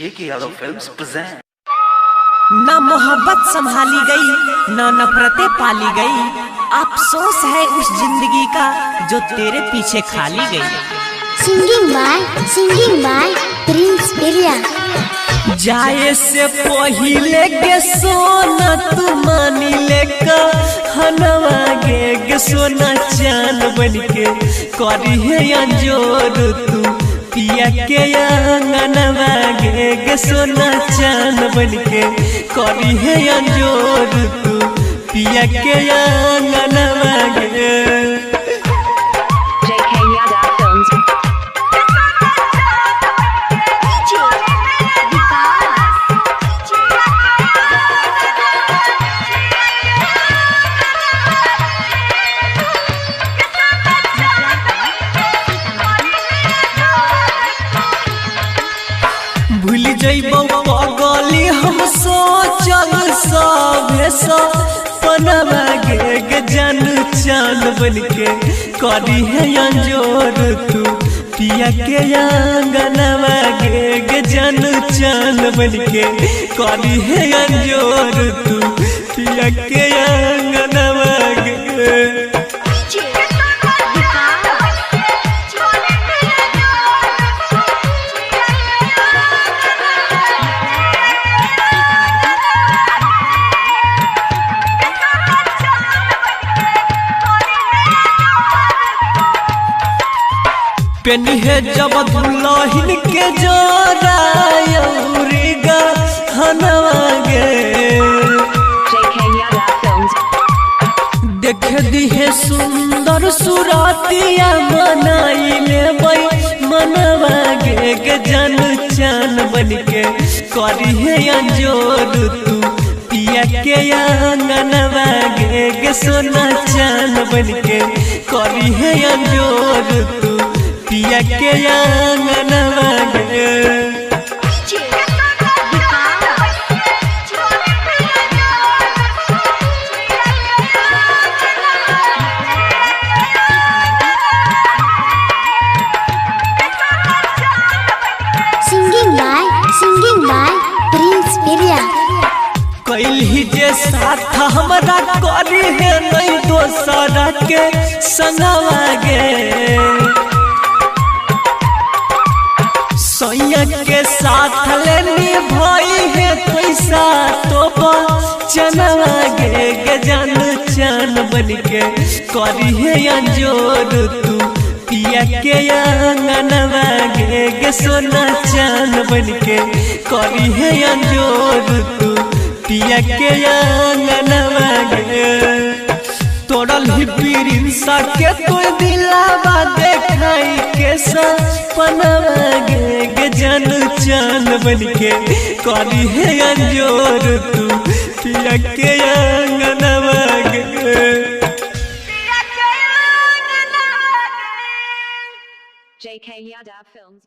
जेके Yadav films present. ना मोहब्बत संभाली गई ना नफरतें पाली गई, अफसोस है उस जिंदगी का जो तेरे पीछे खाली गई। सिंगिंग बाय प्रिंस बिरिया। जाए से पहिले के सोना तू मानी लेका हनवा गे सोना चान बनके करी है अंजोर तू पिया के अंगनवा गे सोना चान बनके करी है अंजोर तू पिया के अंगनवा गे। भूल जइबो पगली हम सोचल सभे सपनवा गे जान चान बनके करी है अंजोर तू पिया के अंगनवा गे जान चान बनके करी है अंजोर तू पिया के अंगनवा गे। पेनी है जब दुल्हन के जोरा यौरीगा हनवा गे देख दी है सुंदर सुरातिया मनाई ले मनवा गे जन चान बनके करी है अंजोर तू पिया के अंगनवा गे सोना चान बनके करी है अंजोर तू पिया के अंगनवा गे। सिंगिंग बाय प्रिंस बिरिया। कैल ही जे साथ हमरा करी है नहीं दोसरा के संगवा गे सैया के साथ लेनी भाई है पैसा तो चनवा गे जान चान बनके करी है अंजोर तू पिया के अंगनवा गे सोना चान बनके करी है अंजोर तू पिया के अंगनवा गे। तोड़ल ही प्रिंसा के तो दिलावा देखाई के सपनवा गे जान चान बनके करी है अंजोर तू पिया के अंगनवा गे। JK Yadav Films।